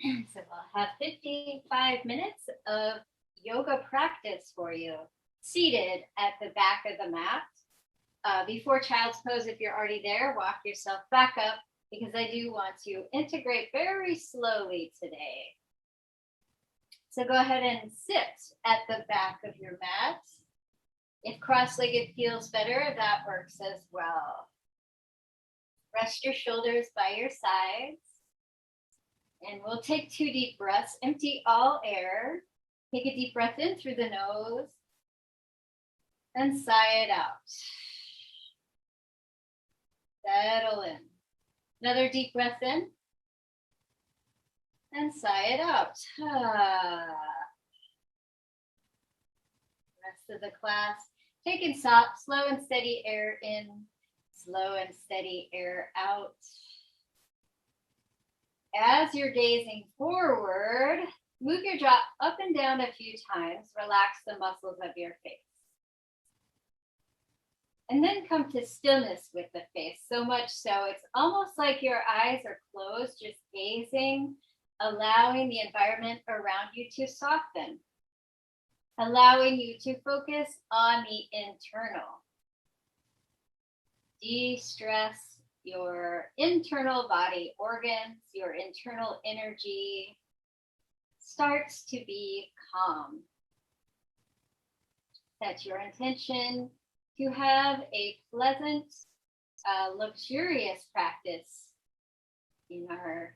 So we'll have 55 minutes of yoga practice for you, seated at the back of the mat. Before child's pose, if you're already there, walk yourself back up because I do want to integrate very slowly today. So go ahead and sit at the back of your mat. If cross-legged feels better, that works as well. Rest your shoulders by your sides. And we'll take 2 deep breaths. Empty all air. Take a deep breath in through the nose and sigh it out. Settle in. Another deep breath in and sigh it out. Rest of the class. Taking slow and steady air in, slow and steady air out. As you're gazing forward, move your jaw up and down a few times. Relax the muscles of your face. And then come to stillness with the face, so much so it's almost like your eyes are closed, just gazing, allowing the environment around you to soften, allowing you to focus on the internal. De-stress your internal body organs, your internal energy starts to be calm. Set your intention to have a pleasant, luxurious practice in our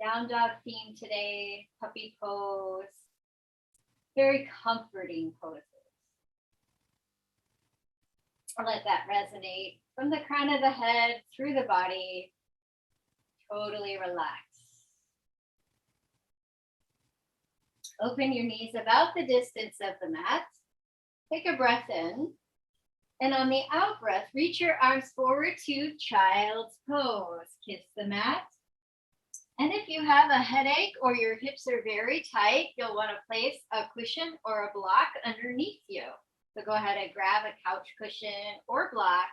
down dog theme today, puppy pose, very comforting poses. I'll let that resonate from the crown of the head through the body. Totally relax. Open your knees about the distance of the mat. Take a breath in. And on the out breath, reach your arms forward to child's pose. Kiss the mat. And if you have a headache or your hips are very tight, you'll want to place a cushion or a block underneath you. So go ahead and grab a couch cushion or block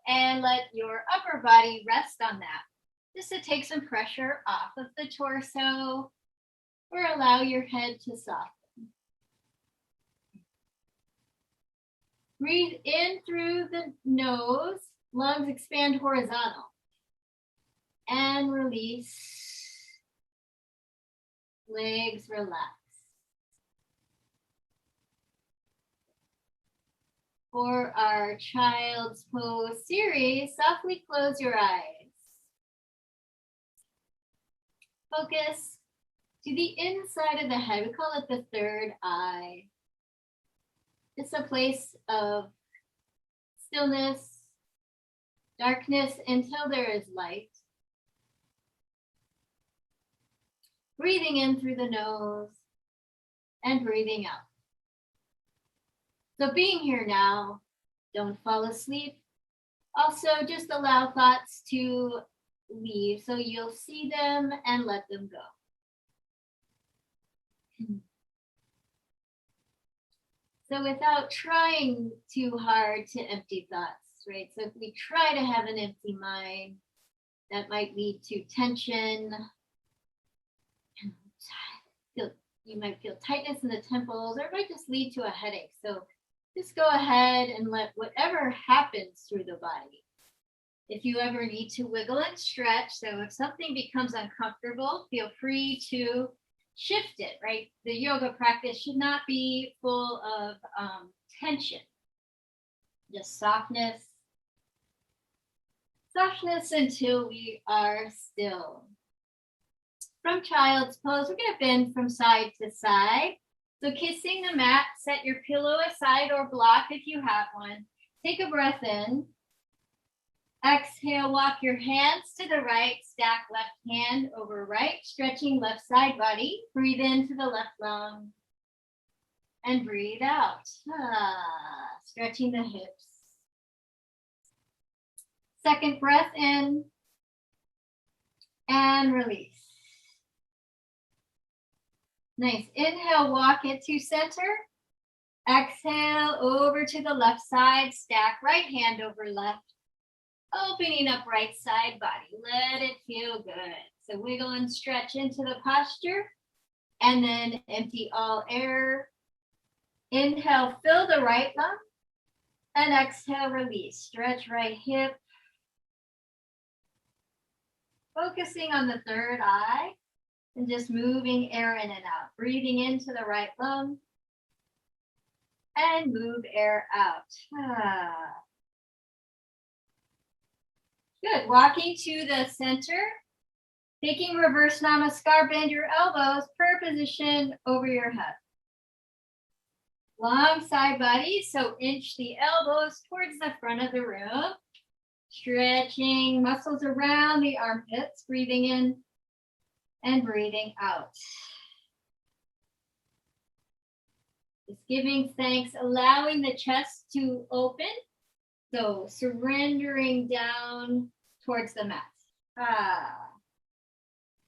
and let your upper body rest on that. Just to take some pressure off of the torso or allow your head to soften. Breathe in through the nose, lungs expand horizontal. And release, legs relax. For our child's pose series, softly close your eyes. Focus to the inside of the head. We call it the third eye. It's a place of stillness, darkness until there is light. Breathing in through the nose and breathing out. So being here now, don't fall asleep. Also, just allow thoughts to leave so you'll see them and let them go. So without trying too hard to empty thoughts, right? So if we try to have an empty mind, that might lead to tension. You might feel tightness in the temples, or it might just lead to a headache. So just go ahead and let whatever happens through the body. If you ever need to wiggle and stretch, so if something becomes uncomfortable, feel free to shift it, right? The yoga practice should not be full of tension, just softness. Softness until we are still. From child's pose, we're going to bend from side to side. So kissing the mat, set your pillow aside or block if you have one. Take a breath in. Exhale, walk your hands to the right, stack left hand over right, stretching left side body. Breathe into the left lung and breathe out. Stretching the hips. Second breath in and release. Nice. Inhale, walk it to center. Exhale, over to the left side, stack right hand over left. Opening up right side body. Let it feel good. So wiggle and stretch into the posture. And then empty all air. Inhale, fill the right lung. And exhale, release. Stretch right hip. Focusing on the third eye. And just moving air in and out. Breathing into the right lung. And move air out. Good. Walking to the center. Taking reverse namaskar, bend your elbows per position over your head. Long side body, so inch the elbows towards the front of the room. Stretching muscles around the armpits, breathing in and breathing out. Just giving thanks, allowing the chest to open. So surrendering down towards the mat.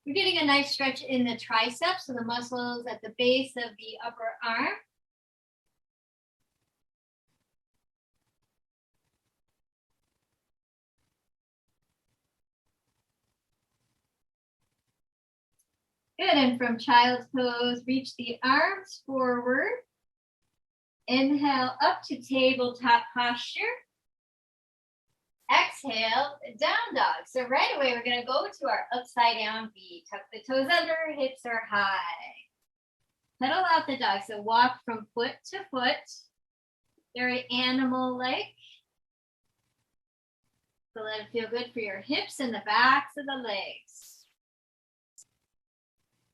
We're getting a nice stretch in the triceps, so the muscles at the base of the upper arm. Good, and from child's pose, reach the arms forward. Inhale up to tabletop posture. Exhale, down dog. So right away, we're gonna go to our upside down V. Tuck the toes under, hips are high. Pedal out the dog. So walk from foot to foot. Very animal-like. So let it feel good for your hips and the backs of the legs.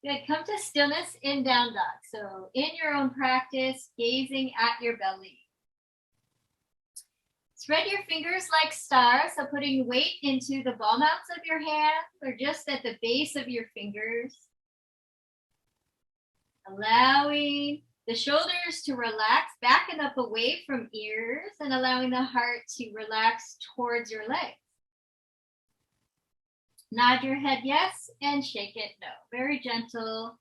Good, come to stillness in down dog. So in your own practice, gazing at your belly. Spread your fingers like stars, so putting weight into the ball mounts of your hands or just at the base of your fingers. Allowing the shoulders to relax back and up away from ears and allowing the heart to relax towards your legs. Nod your head yes and shake it no. Very gentle.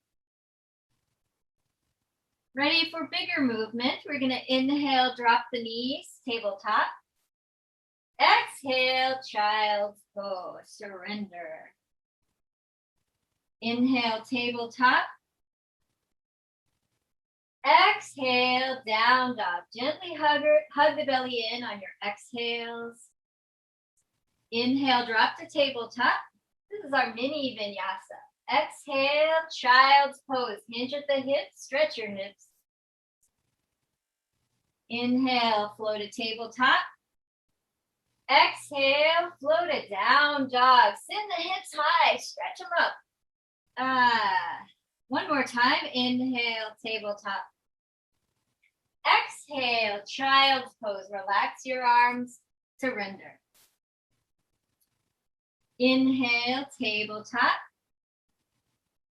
Ready for bigger movement. We're going to inhale, drop the knees, tabletop. Exhale, child's pose, surrender. Inhale, tabletop. Exhale, down dog. Gently hug the belly in on your exhales. Inhale, drop to tabletop. This is our mini vinyasa. Exhale, child's pose. Hinge at the hips, stretch your hips. Inhale, flow to tabletop. Exhale, float it down dog. Send the hips high, stretch them up. One more time. Inhale, tabletop. Exhale, child's pose. Relax your arms, surrender. Inhale, tabletop.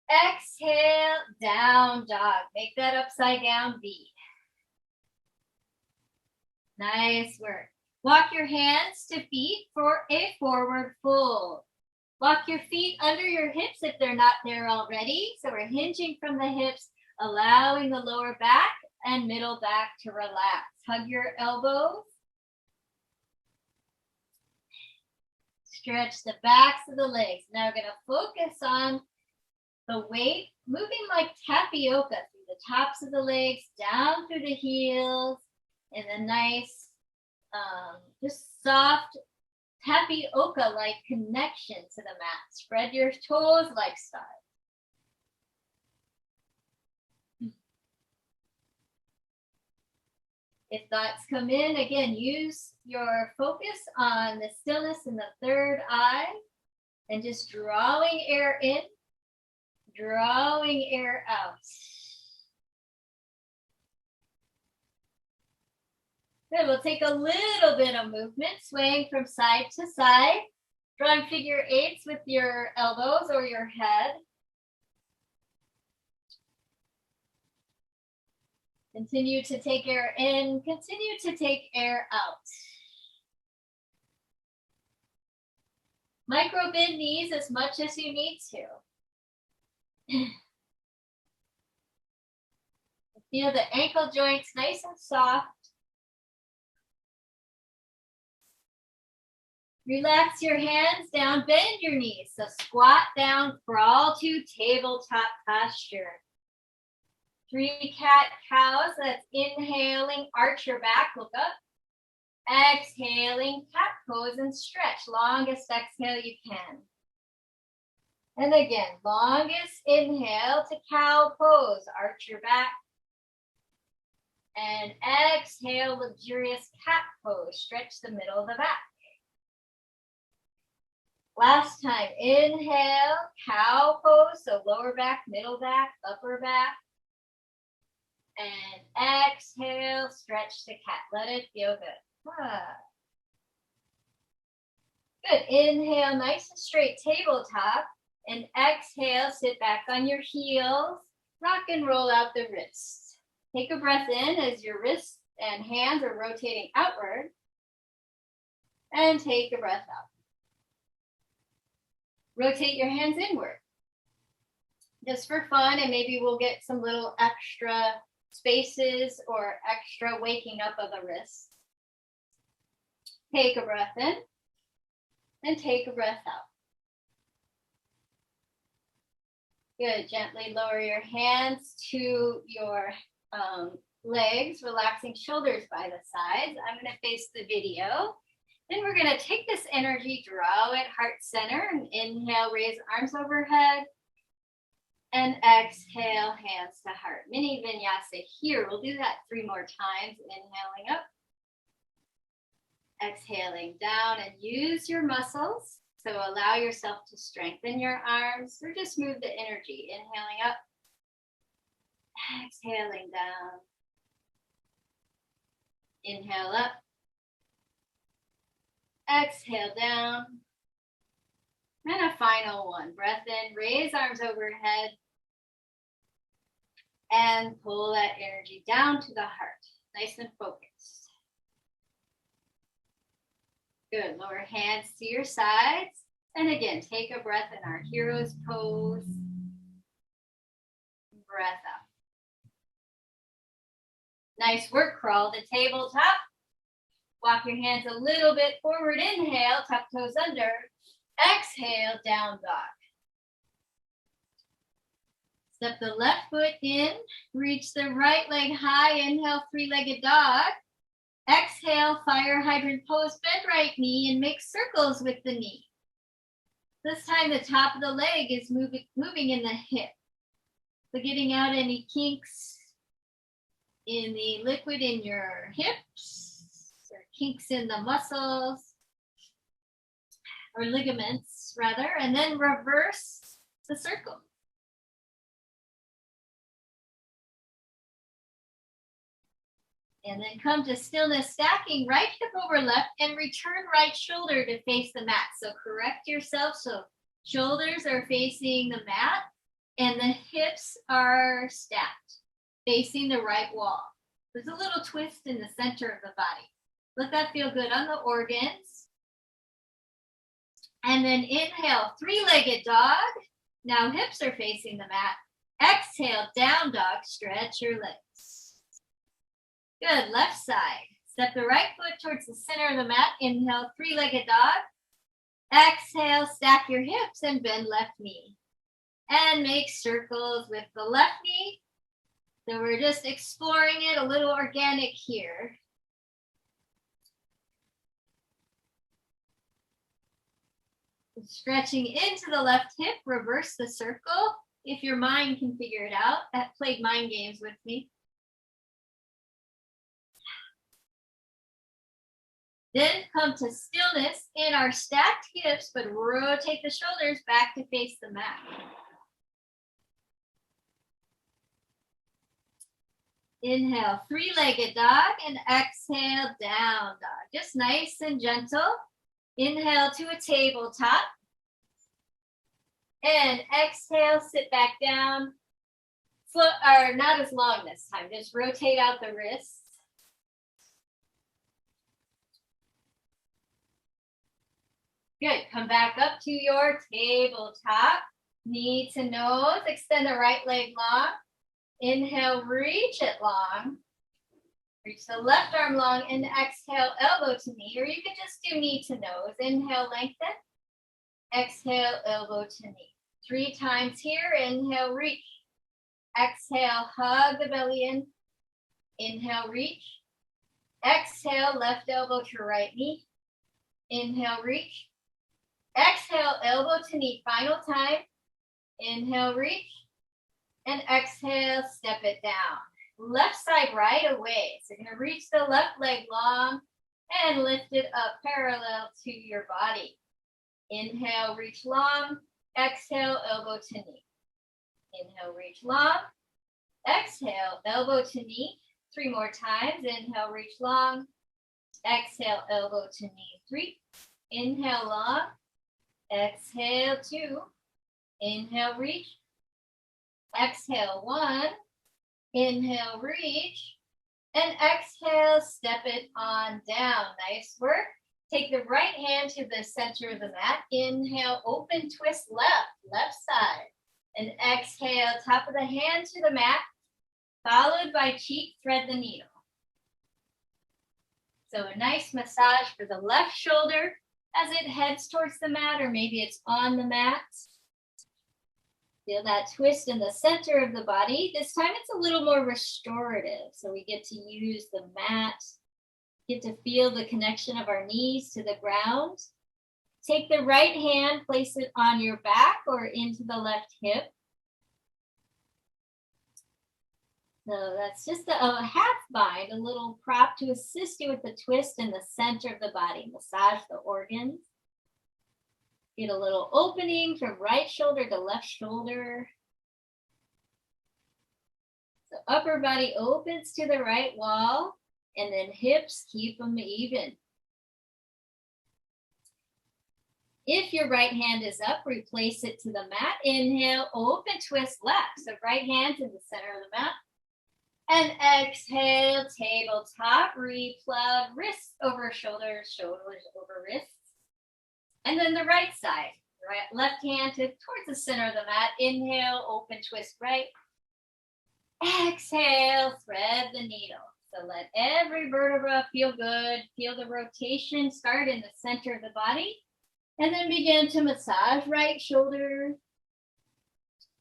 Exhale, down dog. Make that upside down V. Nice work. Walk your hands to feet for a forward fold. Walk your feet under your hips if they're not there already. So we're hinging from the hips, allowing the lower back and middle back to relax. Hug your elbows. Stretch the backs of the legs. Now we're going to focus on the weight, moving like tapioca through the tops of the legs, down through the heels, and a nice, just soft tapioca-like connection to the mat. Spread your toes like stars. If thoughts come in, again, use your focus on the stillness in the third eye and just drawing air in, drawing air out. Good, we'll take a little bit of movement, swaying from side to side, drawing figure eights with your elbows or your head. Continue to take air in, continue to take air out. Micro bend knees as much as you need to. Feel the ankle joints nice and soft. Relax your hands down, bend your knees. So squat down, crawl to tabletop posture. 3 cat-cows. That's inhaling, arch your back, look up. Exhaling, cat pose and stretch. Longest exhale you can. And again, longest inhale to cow pose. Arch your back. And exhale, luxurious cat pose. Stretch the middle of the back. Last time, inhale, cow pose. So lower back, middle back, upper back. And exhale, stretch to cat. Let it feel good. Good. Inhale, nice and straight tabletop. And exhale, sit back on your heels. Rock and roll out the wrists. Take a breath in as your wrists and hands are rotating outward. And take a breath out. Rotate your hands inward. Just for fun, and maybe we'll get some little extra spaces or extra waking up of the wrists. Take a breath in and take a breath out. Good. Gently lower your hands to your legs, relaxing shoulders by the sides. I'm going to face the video. Then we're going to take this energy, draw it heart center, and inhale, raise arms overhead. And exhale, hands to heart. Mini vinyasa here. We'll do that 3 more times. Inhaling up. Exhaling down, and use your muscles. So allow yourself to strengthen your arms or just move the energy. Inhaling up. Exhaling down. Inhale up. Exhale down. And a final one. Breath in, raise arms overhead. And pull that energy down to the heart. Nice and focused. Good. Lower hands to your sides. And again, take a breath in our hero's pose. Breath out. Nice work. Crawl to tabletop. Walk your hands a little bit forward. Inhale, tuck toes under. Exhale, down dog. Step the left foot in. Reach the right leg high. Inhale, 3-legged dog. Exhale, fire hydrant pose. Bend right knee and make circles with the knee. This time the top of the leg is moving in the hip. So getting out any kinks in the liquid in your hips, or kinks in the muscles, or ligaments rather, and then reverse the circle. And then come to stillness, stacking right hip over left and return right shoulder to face the mat. So correct yourself. So shoulders are facing the mat and the hips are stacked, facing the right wall. There's a little twist in the center of the body. Let that feel good on the organs. And then inhale, 3-legged dog. Now hips are facing the mat. Exhale, down dog, stretch your legs. Good, left side. Step the right foot towards the center of the mat. Inhale, 3-legged dog. Exhale, stack your hips and bend left knee. And make circles with the left knee. So we're just exploring it, a little organic here. Stretching into the left hip, reverse the circle. If your mind can figure it out, that played mind games with me. Then come to stillness in our stacked hips, but rotate the shoulders back to face the mat. Inhale, 3-legged dog, and exhale, down dog. Just nice and gentle. Inhale to a tabletop. And exhale, sit back down. Slow, or not as long this time. Just rotate out the wrists. Good. Come back up to your tabletop. Knee to nose. Extend the right leg long. Inhale, reach it long. Reach the left arm long and exhale, elbow to knee, or you could just do knee to nose. Inhale, lengthen. Exhale, elbow to knee. 3 times here. Inhale, reach. Exhale, hug the belly in. Inhale, reach. Exhale, left elbow to right knee. Inhale, reach. Exhale, elbow to knee. Final time. Inhale, reach. And exhale, step it down. Left side right away. So you're going to reach the left leg long and lift it up parallel to your body. Inhale, reach long. Exhale, elbow to knee. Inhale, reach long. Exhale, elbow to knee. 3 more times. Inhale, reach long. Exhale, elbow to knee. 3. Inhale, long. Exhale, 2. Inhale, reach. Exhale, 1. Inhale, reach. And exhale, step it on down. Nice work. Take the right hand to the center of the mat. Inhale, open, twist left side. And exhale, top of the hand to the mat, followed by cheek, thread the needle. So a nice massage for the left shoulder as it heads towards the mat, or maybe it's on the mat. Feel that twist in the center of the body. This time it's a little more restorative. So we get to use the mat, get to feel the connection of our knees to the ground. Take the right hand, place it on your back or into the left hip. So that's just a half bind, a little prop to assist you with the twist in the center of the body. Massage the organs. Get a little opening from right shoulder to left shoulder. So upper body opens to the right wall, and then hips, keep them even. If your right hand is up, replace it to the mat. Inhale, open, twist left. So right hand to the center of the mat. And exhale, tabletop, replug, wrists over shoulders, shoulders over wrists. And then the right side, left hand towards the center of the mat. Inhale, open, twist right. Exhale, thread the needle. So let every vertebra feel good. Feel the rotation start in the center of the body. And then begin to massage right shoulder.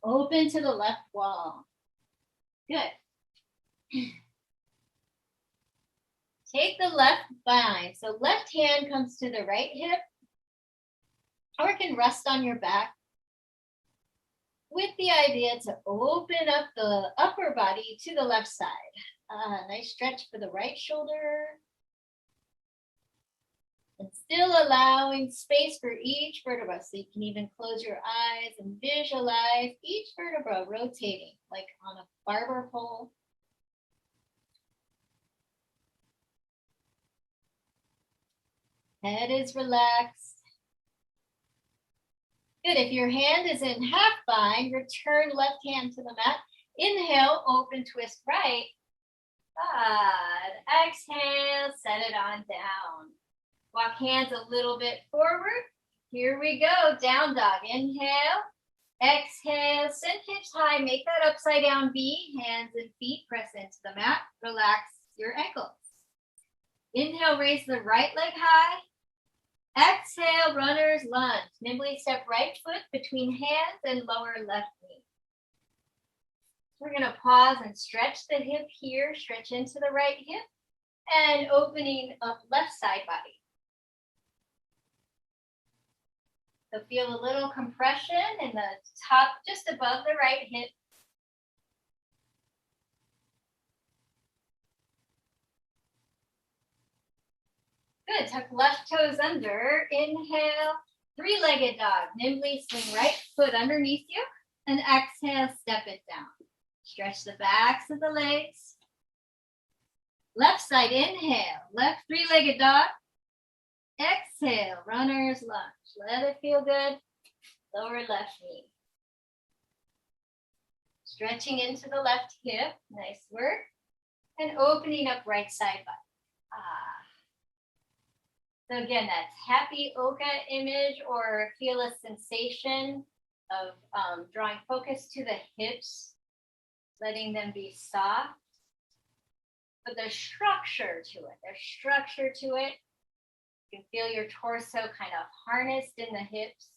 Open to the left wall. Good. Take the left bind. So left hand comes to the right hip. Or it can rest on your back with the idea to open up the upper body to the left side. Nice stretch for the right shoulder. And still allowing space for each vertebra. So you can even close your eyes and visualize each vertebra rotating like on a barber pole. Head is relaxed. Good. If your hand is in half bind, return left hand to the mat. Inhale, open, twist right. Good. Exhale, set it on down. Walk hands a little bit forward. Here we go. Down dog. Inhale. Exhale. Send hips high. Make that upside down V. Hands and feet press into the mat. Relax your ankles. Inhale, raise the right leg high. Exhale, runner's lunge. Nimbly step right foot between hands and lower left knee. We're going to pause and stretch the hip here. Stretch into the right hip and opening up left side body. So feel a little compression in the top, just above the right hip. Good, tuck left toes under. Inhale, 3-legged dog. Nimbly swing right foot underneath you. And exhale, step it down. Stretch the backs of the legs. Left side, inhale. Left 3-legged dog. Exhale, runner's lunge. Let it feel good. Lower left knee. Stretching into the left hip. Nice work. And opening up right side body. So again, that's happy Oka image, or feel a sensation of drawing focus to the hips, letting them be soft. but there's structure to it. There's structure to it. You can feel your torso kind of harnessed in the hips.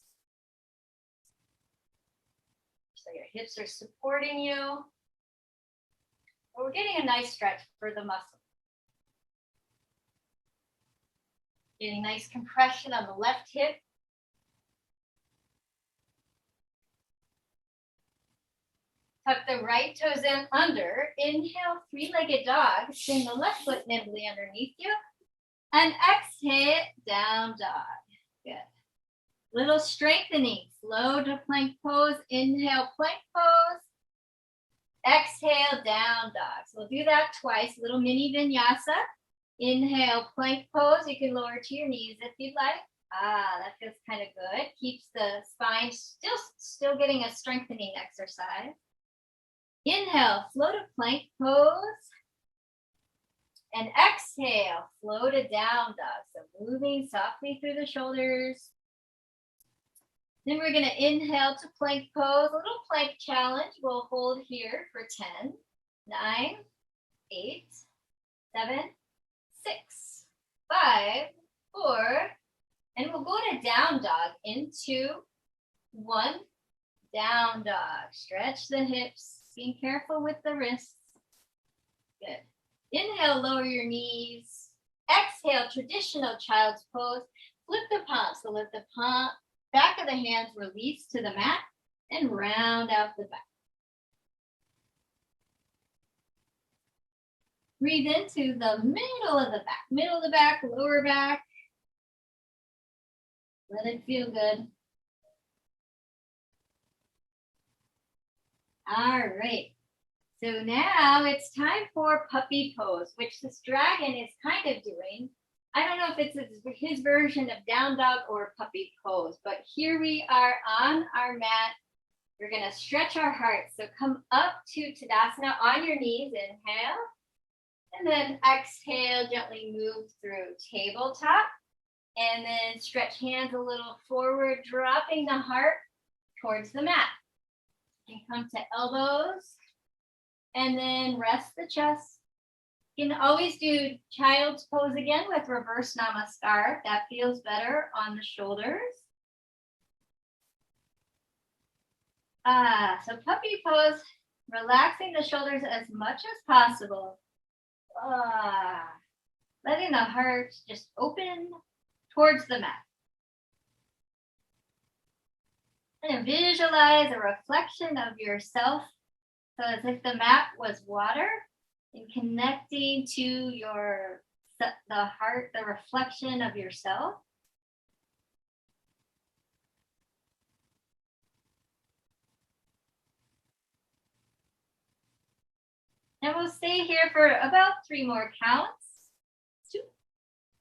So your hips are supporting you. But we're getting a nice stretch for the muscle. Getting nice compression on the left hip. Tuck the right toes in under. Inhale, three-legged dog. Swing the left foot nimbly underneath you. And exhale, down dog. Good. Little strengthening. Slow to plank pose. Inhale, plank pose. Exhale, down dog. So we'll do that twice. Little mini vinyasa. Inhale, plank pose. You can lower to your knees if you'd like. That feels kind of good. Keeps the spine still getting a strengthening exercise. Inhale, flow to plank pose. And exhale, flow to down dog. So moving softly through the shoulders. Then we're going to inhale to plank pose. A little plank challenge. We'll hold here for 10, 9, 8, 7, 6, 5, 4, and we'll go to down dog in 2, 1, down dog. Stretch the hips, being careful with the wrists. Good. Inhale, lower your knees. Exhale, traditional child's pose. Flip the palms. So let the back of the hands release to the mat and round out the back. Breathe into the middle of the back, lower back. Let it feel good. All right. So now it's time for puppy pose, which this dragon is kind of doing. I don't know if it's his version of down dog or puppy pose, but here we are on our mat. We're going to stretch our heart. So come up to Tadasana on your knees. Inhale. And then exhale, gently move through tabletop. And then stretch hands a little forward, dropping the heart towards the mat. You can come to elbows. And then rest the chest. You can always do child's pose again with reverse namaskar. That feels better on the shoulders. So puppy pose, relaxing the shoulders as much as possible. Letting the heart just open towards the mat. And visualize a reflection of yourself. So as if the mat was water, and connecting to the heart, the reflection of yourself. And we'll stay here for about 3 more counts. 2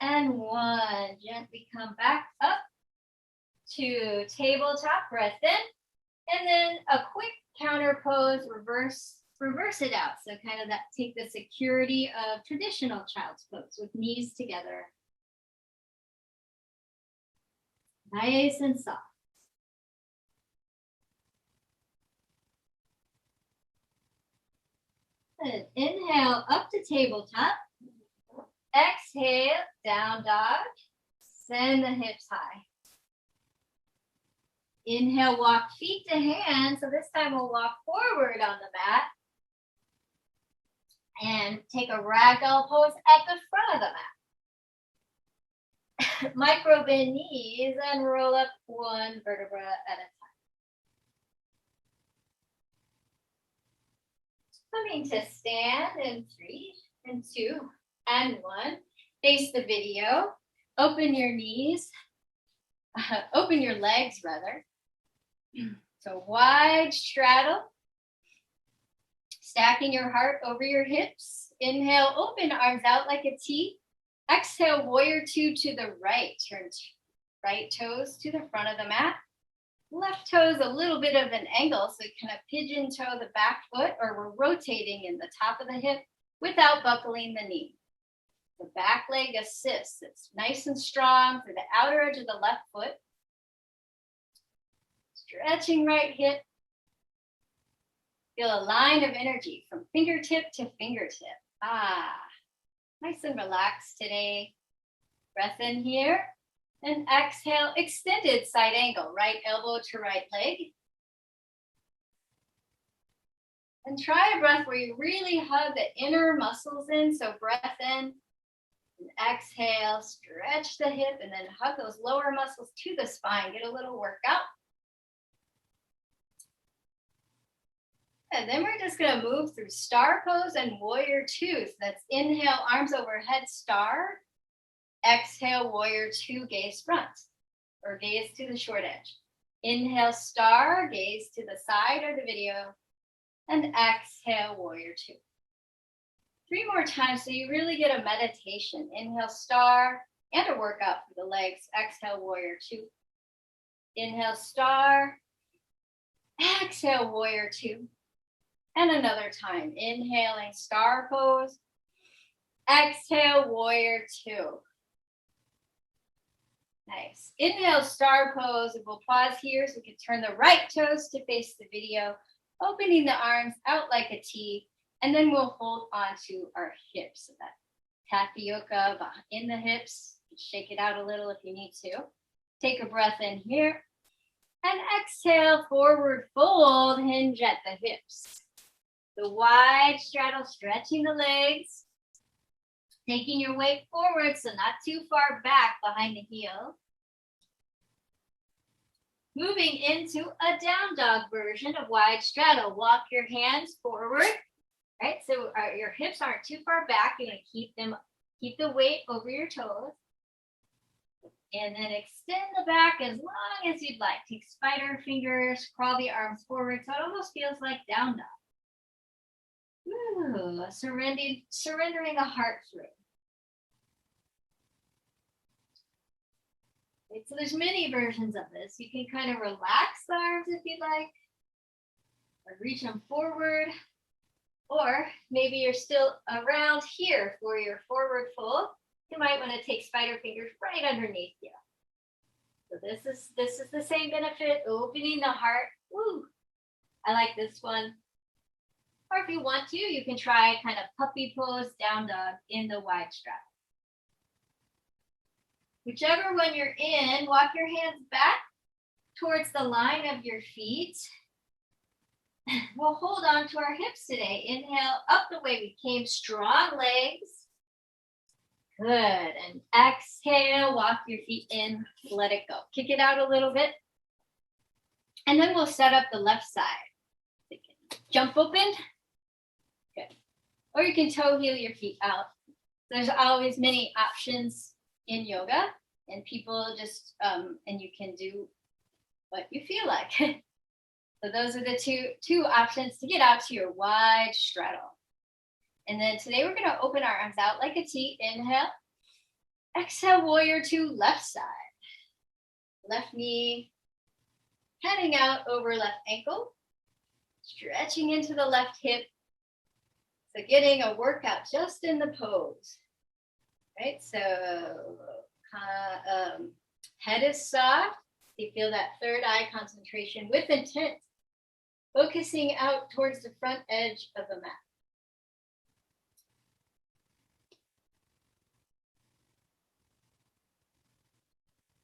and 1. Gently come back up to tabletop, breath in, and then a quick counter pose, reverse it out. So kind of take the security of traditional child's pose with knees together. Nice and soft. Good. Inhale up to tabletop. Exhale, down dog. Send the hips high. Inhale, walk feet to hands. So this time we'll walk forward on the mat. And take a ragdoll pose at the front of the mat. Micro bend knees and roll up 1 vertebra at a time. Coming to stand in 3 and 2 and 1. Face the video. Open your knees. Open your legs rather. So wide straddle. Stacking your heart over your hips. Inhale, open arms out like a T. Exhale, warrior 2 to the right. Turn right toes to the front of the mat. Left toes a little bit of an angle, so kind of pigeon toe the back foot, or we're rotating in the top of the hip without buckling the knee. The back leg assists. It's nice and strong for the outer edge of the left foot. Stretching right hip. Feel a line of energy from fingertip to fingertip. Nice and relaxed today. Breath in here and exhale, extended side angle, right elbow to right leg. And try a breath where you really hug the inner muscles in. So breath in and exhale, stretch the hip and then hug those lower muscles to the spine. Get a little workout. And then we're just going to move through star pose and warrior two. So that's inhale, arms overhead, star. Exhale, warrior two, gaze front or gaze to the short edge. Inhale, star, gaze to the side of the video. And exhale, warrior two. 3 more times so you really get a meditation. Inhale, star, and a workout for the legs. Exhale, warrior two. Inhale, star. Exhale, warrior two. And another time. Inhaling, star pose. Exhale, warrior two. Nice. Inhale, star pose. And we'll pause here so we can turn the right toes to face the video. Opening the arms out like a T, and then we'll hold on to our hips. So that tapioca in the hips. Shake it out a little if you need to. Take a breath in here. And exhale, forward fold, hinge at the hips. The wide straddle, stretching the legs. Taking your weight forward, so not too far back behind the heel. Moving into a down dog version of wide straddle. Walk your hands forward, right? So your hips aren't too far back. You're gonna keep the weight over your toes. And then extend the back as long as you'd like. Take spider fingers, crawl the arms forward. So it almost feels like down dog. Ooh, surrendering the heart through. Okay, so there's many versions of this. You can kind of relax the arms if you'd like, or reach them forward, or maybe you're still around here for your forward fold. You might want to take spider fingers right underneath you. So this is the same benefit, opening the heart. Ooh, I like this one. Or if you want to, you can try kind of puppy pose, down dog in the wide straddle. Whichever one you're in, walk your hands back towards the line of your feet. We'll hold on to our hips today. Inhale up the way we came, strong legs. Good, and exhale, walk your feet in, let it go. Kick it out a little bit. And then we'll set up the left side. Jump open. Good. Or you can toe heel your feet out. There's always many options in yoga, and people just and you can do what you feel like. So those are the two options to get out to your wide straddle. And then today we're going to open our arms out like a T. Inhale. Exhale, warrior two, left side. Left knee heading out over left ankle. Stretching into the left hip. So getting a workout just in the pose. Right, so head is soft. You feel that third eye concentration with intent, focusing out towards the front edge of the mat.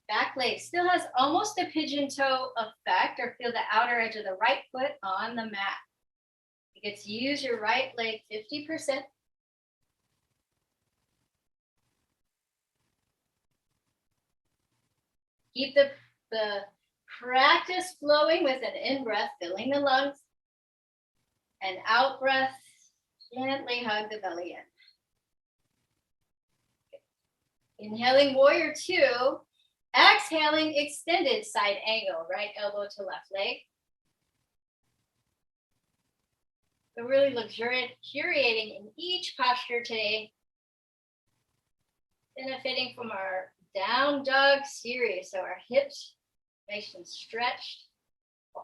Back leg still has almost a pigeon toe effect, or feel the outer edge of the right foot on the mat. You get to use your right leg 50%. Keep the practice flowing with an in-breath, filling the lungs, and out-breath, gently hug the belly in. Inhaling warrior two, exhaling extended side angle, right elbow to left leg. So really luxuriating in each posture today, benefiting from our down dog series. So our hips nice and stretched.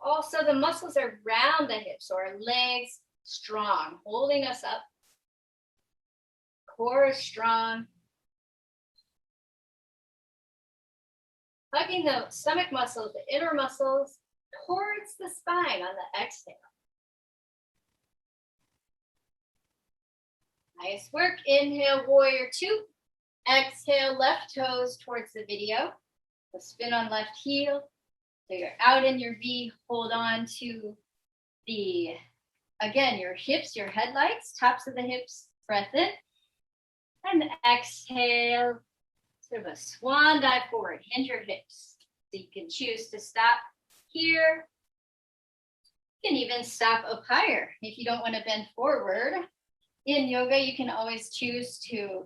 Also the muscles around the hips, so our legs strong, holding us up. Core is strong. Hugging the stomach muscles, the inner muscles towards the spine on the exhale. Nice work. Inhale, warrior two. Exhale, left toes towards the video. So spin on left heel. So you're out in your V. Hold on to the, again, your hips, your headlights, tops of the hips. Breath in. And exhale. Sort of a swan dive forward. Hinge your hips. So you can choose to stop here. You can even stop up higher if you don't want to bend forward. In yoga, you can always choose to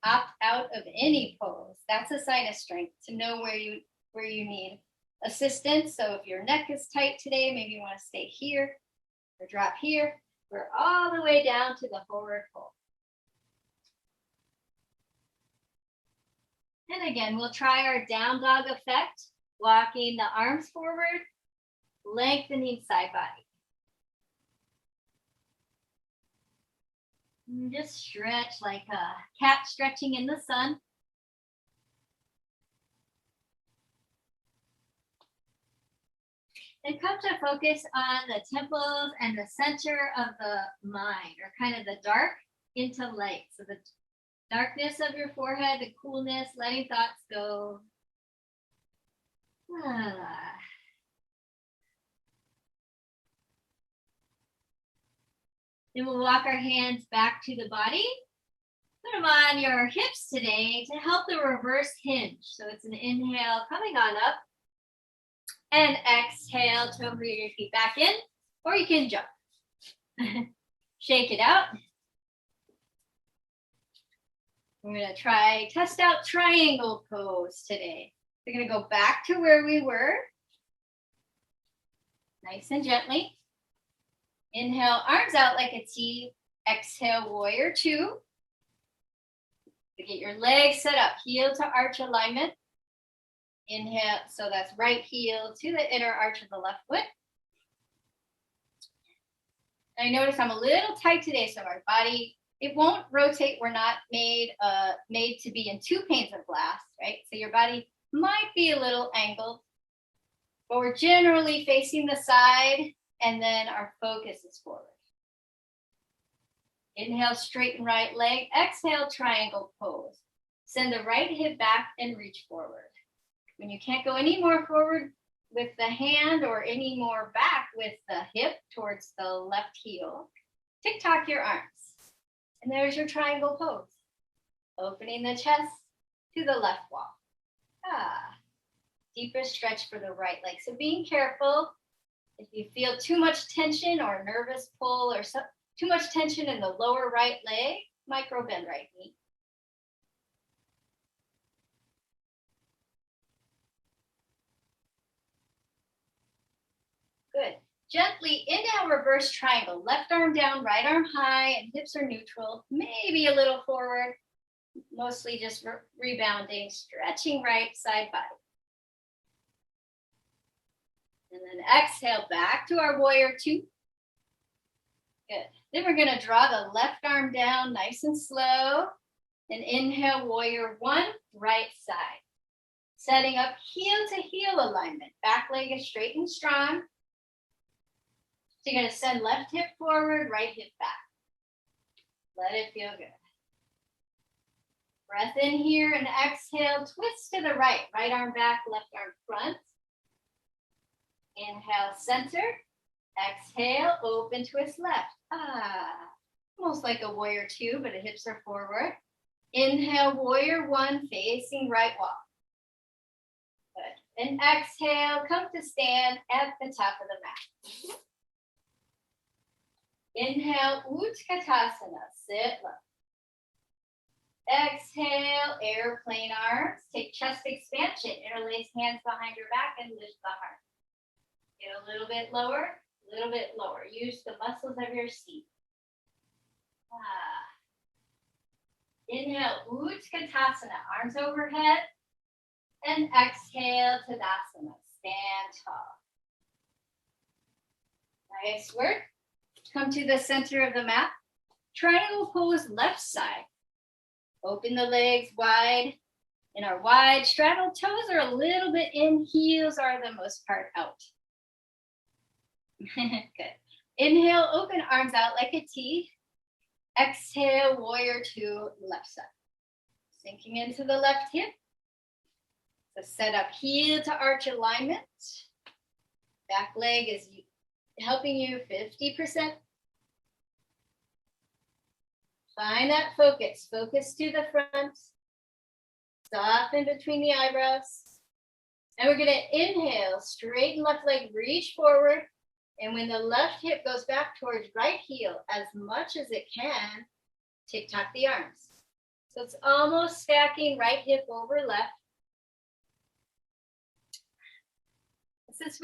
opt out of any pose. That's a sign of strength, to know where you need assistance. So if your neck is tight today, maybe you want to stay here or drop here. We're all the way down to the forward fold. And again, we'll try our down dog effect, walking the arms forward, lengthening side body. And just stretch like a cat stretching in the sun. And come to focus on the temples and the center of the mind, or kind of the dark into light. So the darkness of your forehead, the coolness, letting thoughts go. Then we'll walk our hands back to the body. Put them on your hips today to help the reverse hinge. So it's an inhale coming on up. And exhale to bring your feet back in, or you can jump. Shake it out. We're going to try, test out triangle pose today. We're going to go back to where we were. Nice and gently. Inhale, arms out like a T. Exhale, warrior two. Get your legs set up, heel to arch alignment. Inhale, so that's right heel to the inner arch of the left foot. And I notice I'm a little tight today, so our body, it won't rotate. We're not made to be in two panes of glass, right? So your body might be a little angled, but we're generally facing the side, and then our focus is forward. Inhale, straighten right leg. Exhale, triangle pose. Send the right hip back and reach forward. When you can't go any more forward with the hand or any more back with the hip towards the left heel, tick-tock your arms. And there's your triangle pose. Opening the chest to the left wall. Deeper stretch for the right leg. So being careful if you feel too much tension or nervous pull or too much tension in the lower right leg, micro bend right knee. Good. Gently inhale, reverse triangle. Left arm down, right arm high, and hips are neutral. Maybe a little forward. Mostly just rebounding, stretching right side body. And then exhale back to our warrior two. Good. Then we're going to draw the left arm down nice and slow. And inhale, warrior one, right side. Setting up heel to heel alignment. Back leg is straight and strong. So you're going to send left hip forward, right hip back. Let it feel good. Breath in here and exhale, twist to the right. Right arm back, left arm front. Inhale, center. Exhale, open, twist left. Almost like a warrior two, but the hips are forward. Inhale, warrior one, facing right wall. Good. And exhale, come to stand at the top of the mat. Inhale, Utkatasana, sit low. Exhale, airplane arms. Take chest expansion, interlace hands behind your back and lift the heart. Get a little bit lower, a little bit lower. Use the muscles of your seat. Inhale, Utkatasana, arms overhead. And exhale, Tadasana, stand tall. Nice work. Come to the center of the mat. Triangle pose left side. Open the legs wide. In our wide straddle, toes are a little bit in, heels are the most part out. Good. Inhale, open arms out like a T. Exhale, warrior two, left side. Sinking into the left hip. So set up heel to arch alignment. Back leg is helping you 50%. Find that focus. Focus to the front. Soften between the eyebrows. And we're going to inhale, straighten left leg, reach forward. And when the left hip goes back towards right heel, as much as it can, tick-tock the arms. So it's almost stacking right hip over left. Since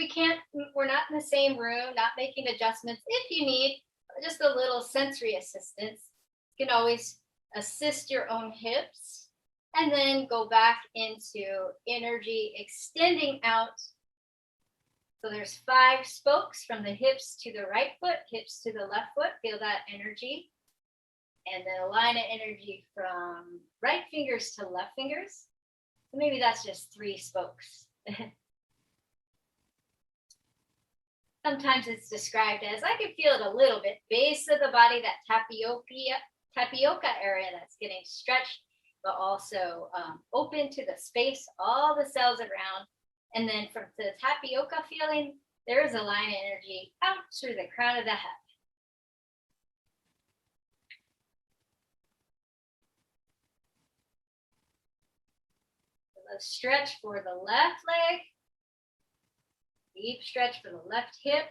we're not in the same room, not making adjustments, if you need just a little sensory assistance, you can always assist your own hips and then go back into energy extending out. So there's 5 spokes from the hips to the right foot, hips to the left foot. Feel that energy. And then a line of energy from right fingers to left fingers. So maybe that's just 3 spokes. Sometimes it's described as, I can feel it a little bit, base of the body, that tapioca area that's getting stretched, but also open to the space, all the cells around. And then from the tapioca feeling, there is a line of energy out through the crown of the head. So let's stretch for the left leg. Deep stretch for the left hip.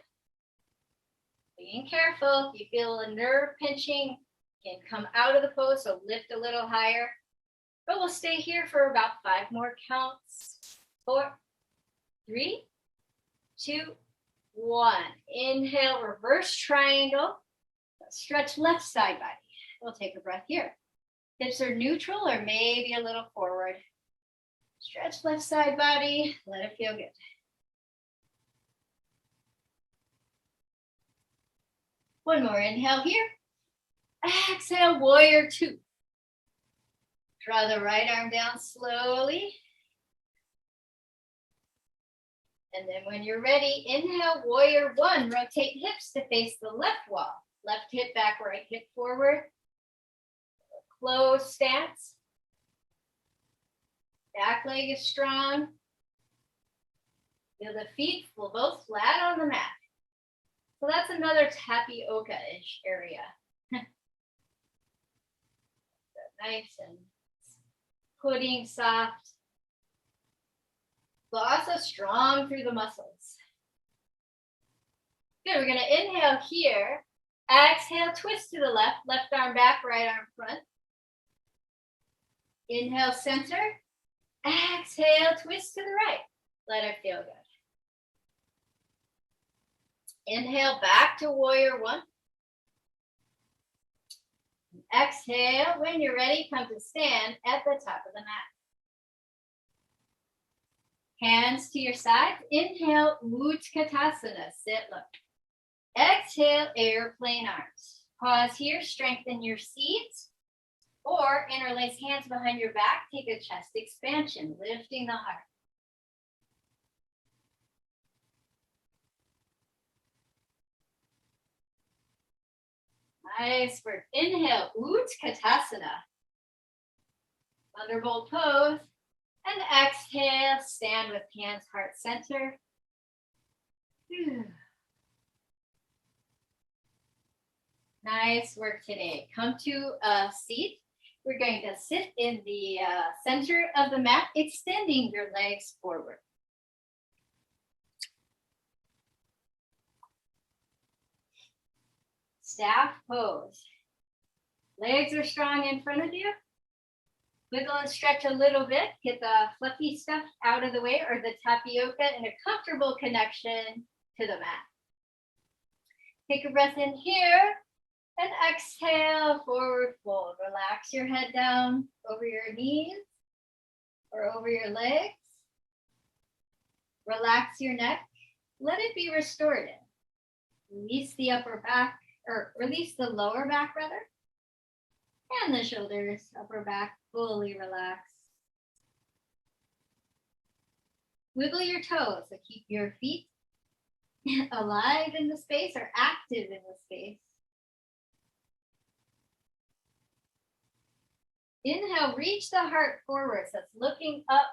Being careful, if you feel a nerve pinching, you can come out of the pose, so lift a little higher. But we'll stay here for about 5 more counts. 4, 3, 2, 1. Inhale, reverse triangle. Stretch left side body. We'll take a breath here. Hips are neutral or maybe a little forward. Stretch left side body. Let it feel good. One more inhale here. Exhale, warrior two. Draw the right arm down slowly. And then when you're ready, inhale, warrior one. Rotate hips to face the left wall. Left hip back, right hip forward. Closed stance. Back leg is strong. Feel the feet both flat on the mat. So that's another tapioca-ish area. Nice and pudding soft. But also strong through the muscles. Good, we're gonna inhale here. Exhale, twist to the left. Left arm back, right arm front. Inhale, center. Exhale, twist to the right. Let it feel good. Inhale, back to warrior one. Exhale, when you're ready, come to stand at the top of the mat. Hands to your sides. Inhale, Utkatasana, sit look. Exhale, airplane arms. Pause here, strengthen your seat. Or interlace hands behind your back, take a chest expansion, lifting the heart. Nice work. Inhale, Utkatasana. Thunderbolt pose. And exhale, stand with hands heart center. Nice work today. Come to a seat. We're going to sit in the center of the mat, extending your legs forward. Staff pose. Legs are strong in front of you. Wiggle and stretch a little bit. Get the fluffy stuff out of the way, or the tapioca in a comfortable connection to the mat. Take a breath in here and exhale, forward fold. Relax your head down over your knees or over your legs. Relax your neck. Let it be restorative. Release the upper back, or release the lower back rather. And the shoulders, upper back, fully relaxed. Wiggle your toes, so keep your feet alive in the space or active in the space. Inhale, reach the heart forward. So it's looking up.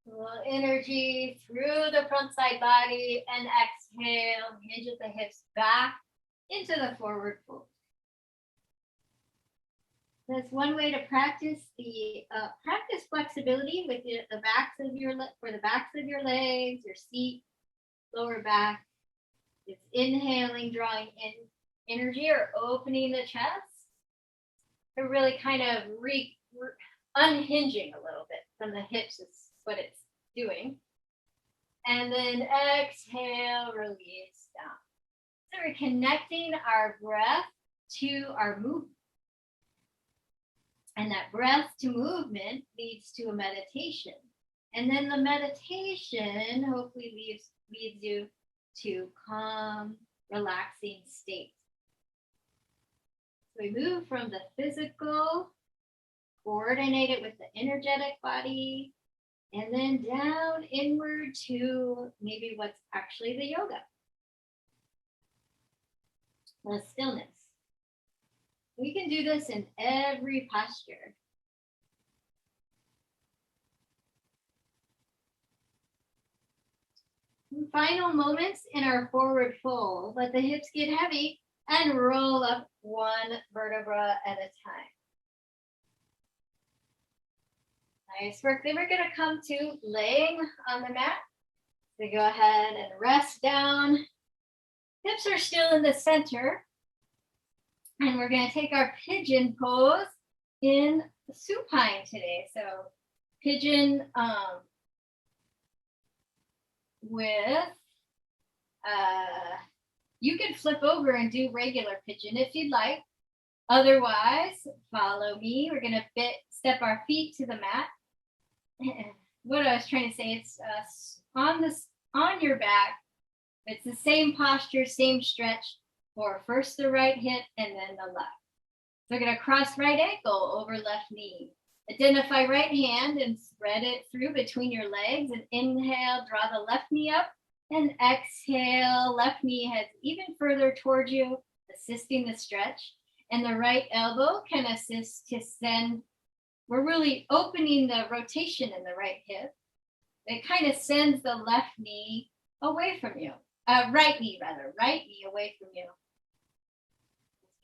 A little energy through the front side body, and exhale, hinge at the hips back into the forward fold. That's one way to practice practice flexibility with the backs of your legs, your seat, lower back. It's inhaling, drawing in energy or opening the chest. Or really kind of unhinging a little bit from the hips is what it's doing. And then exhale, release down. So we're connecting our breath to our movement. And that breath to movement leads to a meditation. And then the meditation hopefully leads you to calm, relaxing state. So we move from the physical, coordinate it with the energetic body, and then down inward to maybe what's actually the yoga, the stillness. We can do this in every posture. Final moments in our forward fold. Let the hips get heavy and roll up one vertebra at a time. Nice work. Then we're going to come to laying on the mat. So go ahead and rest down. Hips are still in the center. And we're going to take our pigeon pose in supine today. So pigeon you can flip over and do regular pigeon if you'd like. Otherwise, follow me. We're going to step our feet to the mat. What I was trying to say, it's on your back. It's the same posture, same stretch for first the right hip and then the left. So we're going to cross right ankle over left knee. Identify right hand and spread it through between your legs, and inhale, draw the left knee up, and exhale, left knee heads even further towards you, assisting the stretch, and the right elbow can assist to send. We're really opening the rotation in the right hip. It kind of sends the left knee away from you, right knee away from you.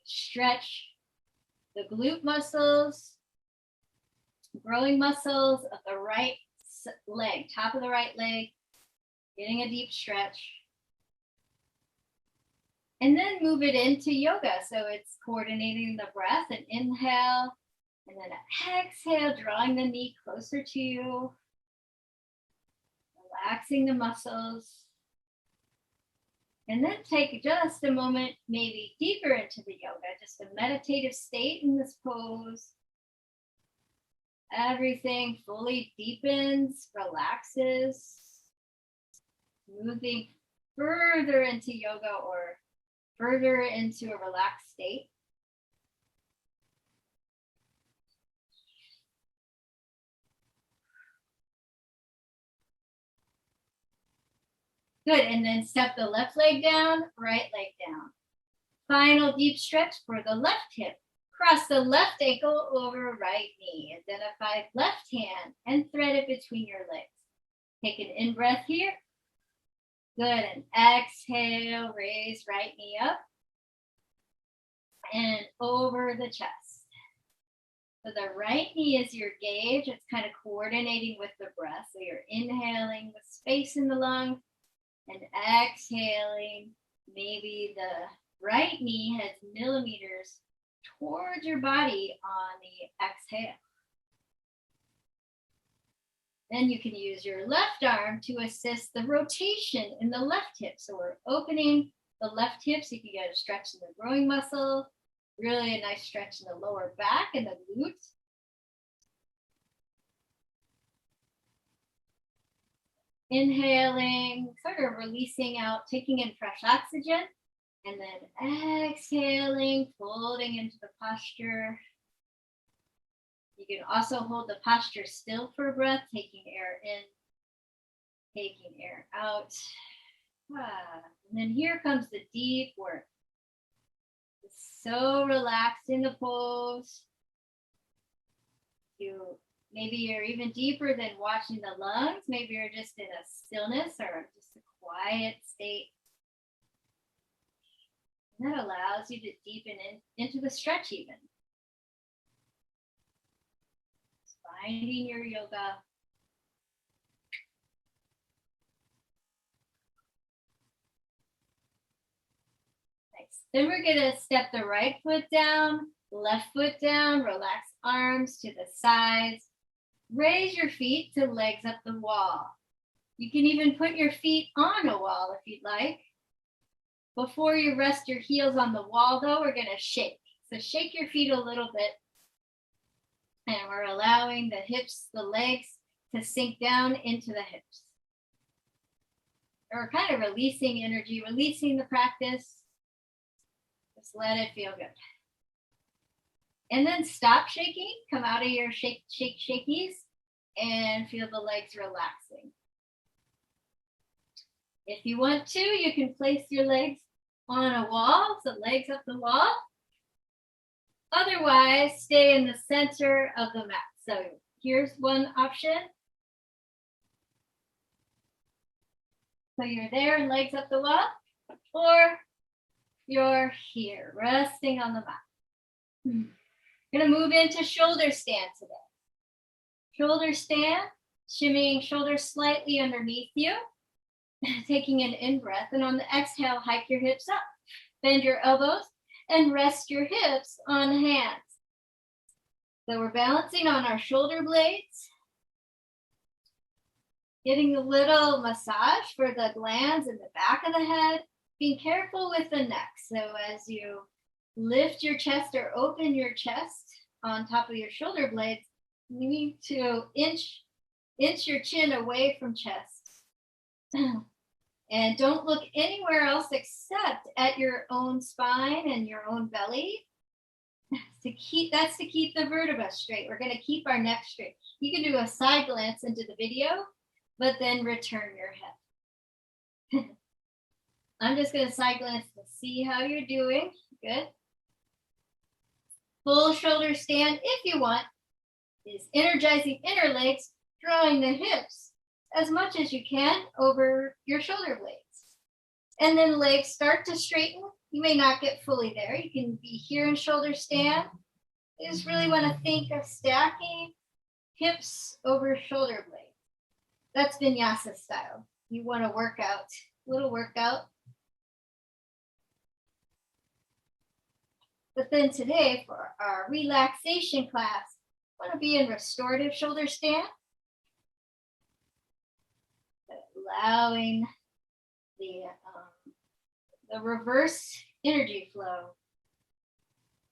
Stretch the glute muscles, growing muscles of the right leg, top of the right leg, getting a deep stretch. And then move it into yoga. So it's coordinating the breath, and inhale, and then exhale, drawing the knee closer to you, relaxing the muscles. And then take just a moment, maybe deeper into the yoga, just a meditative state in this pose. Everything fully deepens, relaxes, moving further into yoga or further into a relaxed state. Good, and then step the left leg down, right leg down. Final deep stretch for the left hip. Cross the left ankle over right knee. Identify left hand and thread it between your legs. Take an in-breath here. Good, and exhale, raise right knee up and over the chest. So the right knee is your gauge. It's kind of coordinating with the breath. So you're inhaling with space in the lungs and exhaling. Maybe the right knee has millimeters towards your body on the exhale. Then you can use your left arm to assist the rotation in the left hip. So we're opening the left hip so you can get a stretch in the growing muscle, really a nice stretch in the lower back and the glutes. Inhaling, sort of releasing out, taking in fresh oxygen, and then exhaling, folding into the posture. You can also hold the posture still for a breath, taking air in, taking air out. And then here comes the deep work. So relaxed in the pose. Maybe you're even deeper than watching the lungs. Maybe you're just in a stillness or just a quiet state. And that allows you to deepen into the stretch even. Just finding your yoga. Nice. Then we're going to step the right foot down, left foot down, relax arms to the sides. Raise your feet to legs up the wall. You can even put your feet on a wall if you'd like. Before you rest your heels on the wall, though, we're going to shake. So shake your feet a little bit. And we're allowing the hips, the legs to sink down into the hips. And we're kind of releasing energy, releasing the practice. Just let it feel good. And then stop shaking. Come out of your shakies and feel the legs relaxing. If you want to, you can place your legs on a wall, so legs up the wall. Otherwise, stay in the center of the mat. So here's one option. So you're there and legs up the wall, or you're here, resting on the mat. We're going to move into shoulder stand today. Shoulder stand, shimmying shoulders slightly underneath you, taking an in-breath, and on the exhale, hike your hips up. Bend your elbows and rest your hips on hands. So we're balancing on our shoulder blades, getting a little massage for the glands in the back of the head, being careful with the neck. So as you lift your chest or open your chest on top of your shoulder blades, you need to inch your chin away from chest. And don't look anywhere else except at your own spine and your own belly. That's to keep the vertebra straight. We're going to keep our neck straight. You can do a side glance into the video, but then return your head. I'm just going to side glance to see how you're doing. Good. Full shoulder stand, if you want, is energizing inner legs, drawing the hips as much as you can over your shoulder blades. And then legs start to straighten. You may not get fully there. You can be here in shoulder stand. You just really want to think of stacking hips over shoulder blades. That's vinyasa style. You want to work out, little workout. But then today for our relaxation class, I want to be in restorative shoulder stand. Allowing the reverse energy flow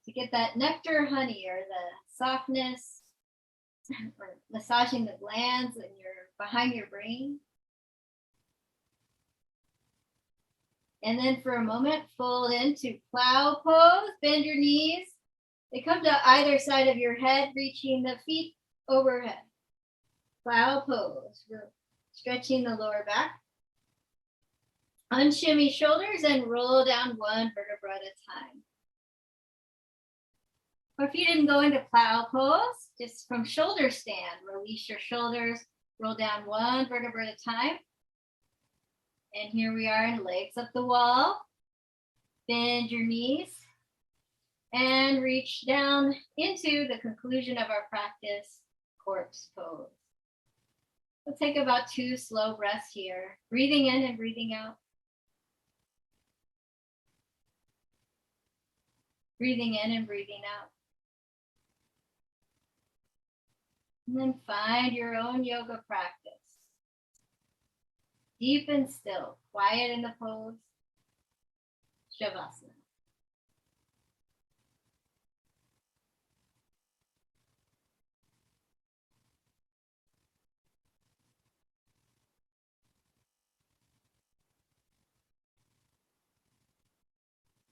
to get that nectar honey or the softness, or massaging the glands and behind your brain. And then for a moment, fold into plow pose, bend your knees. They come to either side of your head, reaching the feet overhead. Plow pose, stretching the lower back. Unshimmy shoulders and roll down one vertebra at a time. Or if you didn't go into plow pose, just from shoulder stand, release your shoulders, roll down one vertebra at a time. And here we are in legs up the wall. Bend your knees and reach down into the conclusion of our practice, corpse pose. We'll take about 2 slow breaths here, breathing in and breathing out. Breathing in and breathing out. And then find your own yoga practice. Deep and still, quiet in the pose, Shavasana.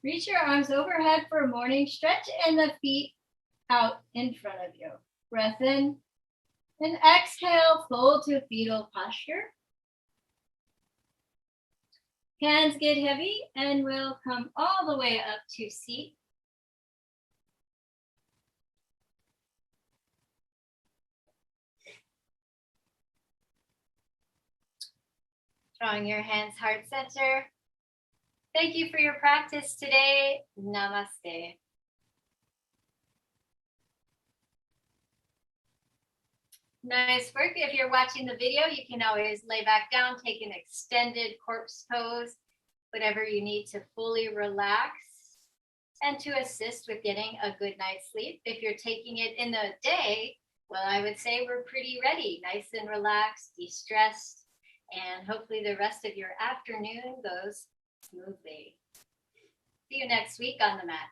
Reach your arms overhead for a morning stretch and the feet out in front of you. Breath in and exhale, fold to fetal posture. Hands get heavy and we'll come all the way up to seat. Drawing your hands heart center. Thank you for your practice today. Namaste. Nice work. If you're watching the video, you can always lay back down, take an extended corpse pose, whatever you need to fully relax and to assist with getting a good night's sleep. If you're taking it in the day, well, I would say we're pretty ready, nice and relaxed, de-stressed, and hopefully the rest of your afternoon goes smoothly. See you next week on the mat.